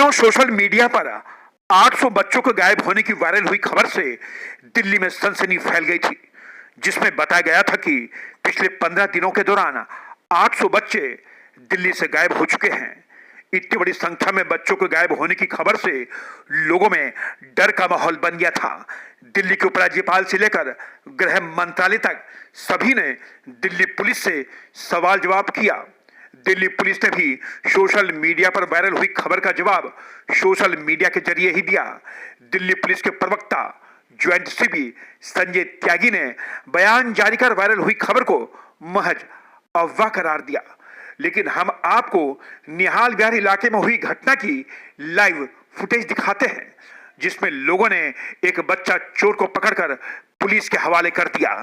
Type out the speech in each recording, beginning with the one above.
दिनों social media पर 800 बच्चों के गायब होने की वायरल हुई खबर से दिल्ली में सनसनी फैल गई थी, जिसमें बताया गया था कि पिछले 15 दिनों के दौरान 800 बच्चे दिल्ली से गायब हो चुके हैं। इतनी बड़ी संख्या में बच्चों के गायब होने की खबर से लोगों में डर का माहौल बन गया था। दिल्ली के उपराज्यपाल से लेकर गृह मंत्रालय तक सभी ने दिल्ली पुलिस से सवाल जवाब किया। दिल्ली पुलिस ने भी सोशल मीडिया पर वायरल हुई खबर का जवाब सोशल मीडिया के जरिए ही दिया। दिल्ली पुलिस के प्रवक्ता ज्वाइंट सीपी संजय त्यागी ने बयान जारी कर वायरल हुई खबर को महज अफवाह करार दिया। लेकिन हम आपको निहाल विहार इलाके में हुई घटना की लाइव फुटेज दिखाते हैं, जिसमें लोगों ने एक बच्चा चोर को पकड़कर पुलिस के हवाले कर दिया।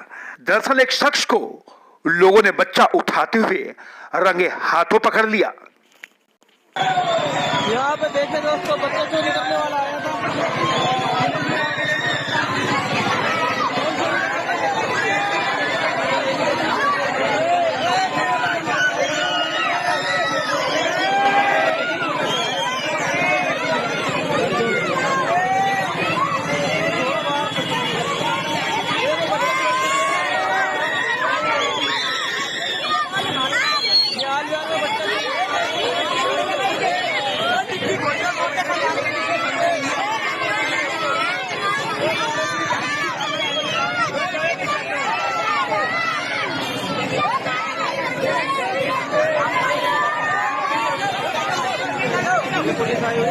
दरअसल एक शख्स को लोगों ने बच्चा उठाते हुए रंगे हाथों पकड़ लिया। यहाँ पे देखे दोस्तों, बच्चा चोरी करने वाला आया था। पुलिस आई हुई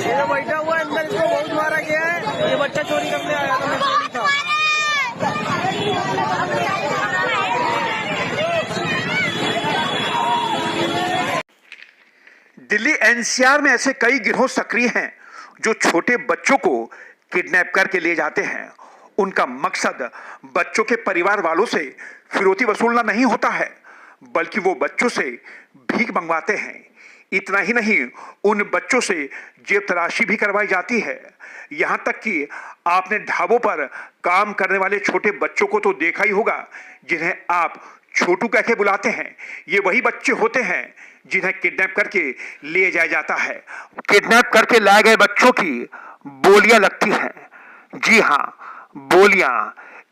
ये बैठा हुआ अंदर, इसको बहुत मारा गया है। ये बच्चा चोरी करने आया था, मैं था। दिल्ली एनसीआर में ऐसे कई गिरोह सक्रिय हैं जो छोटे बच्चों को किडनैप करके ले जाते हैं। उनका मकसद बच्चों के परिवार वालों से फिरौती वसूलना नहीं होता है, बल्कि वो बच्चों से भीख मंगवाते हैं। इतना ही नहीं, उन बच्चों से जेब तलाशी भी करवाई जाती है। यहाँ तक कि आपने ढाबों पर काम करने वाले छोटे बच्चों को तो देखा ही होगा, जिन्हें आप छोटू कह के बुलाते हैं। ये वही बच्चे होते हैं जिन्हें किडनैप करके ले जाया जाता है। किडनैप करके लाए गए बच्चों की बोलियां लगती हैं। जी हाँ, बोलियां।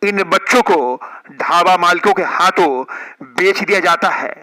इन बच्चों को ढाबा मालिकों के हाथों बेच दिया जाता है,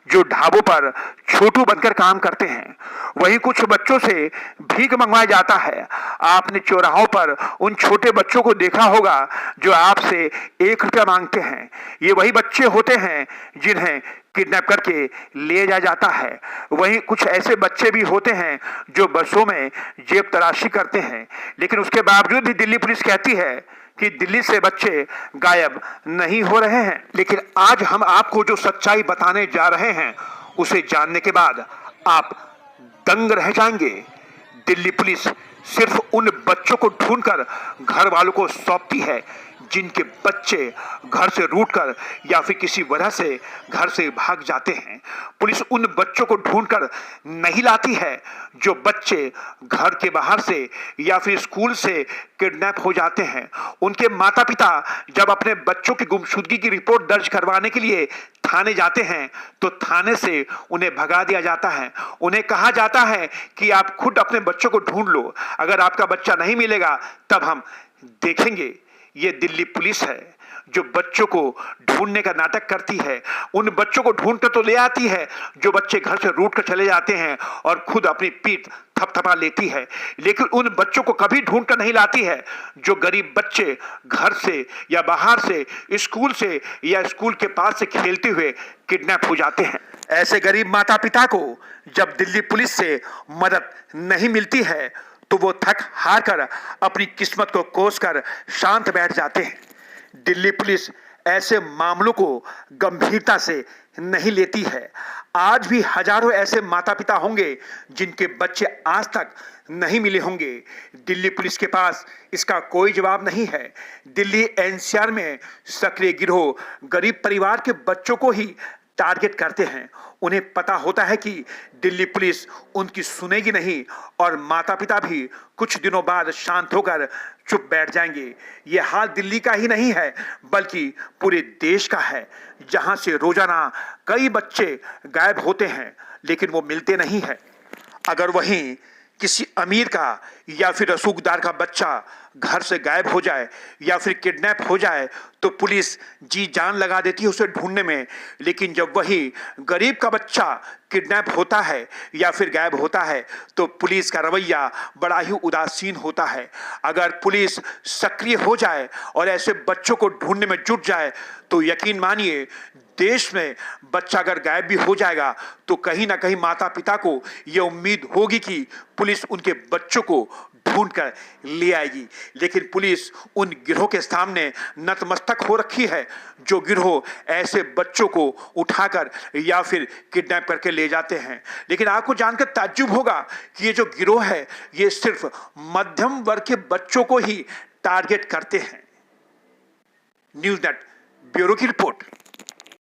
जो ढाबों पर छोटू बनकर काम करते हैं। वहीं कुछ बच्चों से भीख मंगवाया जाता है। आपने चौराहों पर उन छोटे बच्चों को देखा होगा जो आपसे 1 रुपया मांगते हैं। ये वही बच्चे होते हैं जिन्हें किडनैप करके ले जाया जाता है। वहीं कुछ ऐसे बच्चे भी होते हैं जो बसों में जेब तलाशी करते हैं, लेकिन उसके बावजूद भी दिल्ली पुलिस कहती है कि दिल्ली से बच्चे गायब नहीं हो रहे हैं। लेकिन आज हम आपको जो सच्चाई बताने जा रहे हैं, उसे जानने के बाद आप दंग रह जाएंगे। दिल्ली पुलिस सिर्फ उन बच्चों को ढूंढकर घर वालों को सौंपती है जिनके बच्चे घर से रूठकर या फिर किसी वजह से घर से भाग जाते हैं। पुलिस उन बच्चों को ढूंढकर नहीं लाती है जो बच्चे घर के बाहर से या फिर स्कूल से किडनैप हो जाते हैं। उनके माता पिता जब अपने बच्चों की गुमशुदगी की रिपोर्ट दर्ज करवाने के लिए थाने जाते हैं, तो थाने से उन्हें भगा दिया जाता है। उन्हें कहा जाता है कि आप खुद अपने बच्चों को ढूंढ लो, अगर आपका बच्चा नहीं मिलेगा तब हम देखेंगे। ये दिल्ली पुलिस है जो बच्चों को ढूंढने का नाटक करती है। उन बच्चों को ढूंढ कर तो ले आती है जो बच्चे घर से रूठ कर चले जाते हैं और खुद अपनी पीठ थपथपा लेती है, लेकिन उन बच्चों को कभी ढूंढ कर नहीं लाती है जो गरीब बच्चे घर से या बाहर से, स्कूल से या स्कूल के पास से खेलते हुए किडनैप हो जाते हैं। ऐसे गरीब माता पिता को जब दिल्ली पुलिस से मदद नहीं मिलती है तो वो थक हार कर अपनी किस्मत को कोस कर शांत बैठ जाते हैं। दिल्ली पुलिस ऐसे मामलों को गंभीरता से नहीं लेती है। आज भी हजारों ऐसे माता पिता होंगे जिनके बच्चे आज तक नहीं मिले होंगे। दिल्ली पुलिस के पास इसका कोई जवाब नहीं है। दिल्ली एनसीआर में सक्रिय गिरोह गरीब परिवार के बच्चों को ही टारगेट करते हैं। उन्हें पता होता है कि दिल्ली पुलिस उनकी सुनेगी नहीं और माता पिता भी कुछ दिनों बाद शांत होकर चुप बैठ जाएंगे। ये हाल दिल्ली का ही नहीं है बल्कि पूरे देश का है, जहां से रोजाना कई बच्चे गायब होते हैं लेकिन वो मिलते नहीं हैं। अगर वहीं किसी अमीर का या फिर रसूखदार का बच्चा घर से गायब हो जाए या फिर किडनैप हो जाए तो पुलिस जी जान लगा देती है उसे ढूंढने में, लेकिन जब वही गरीब का बच्चा किडनैप होता है या फिर गायब होता है तो पुलिस का रवैया बड़ा ही उदासीन होता है। अगर पुलिस सक्रिय हो जाए और ऐसे बच्चों को ढूंढने में जुट जाए तो यकीन मानिए देश में बच्चा अगर गायब भी हो जाएगा तो कहीं ना कहीं माता पिता को यह उम्मीद होगी कि पुलिस उनके बच्चों को ढूंढ कर ले आएगी। लेकिन पुलिस उन गिरोह के सामने नतमस्तक हो रखी है जो गिरोह ऐसे बच्चों को उठाकर या फिर किडनैप करके ले जाते हैं। लेकिन आपको जानकर ताज्जुब होगा कि ये जो गिरोह है ये सिर्फ मध्यम वर्ग के बच्चों को ही टारगेट करते हैं। न्यूज़ नेट ब्यूरो की रिपोर्ट।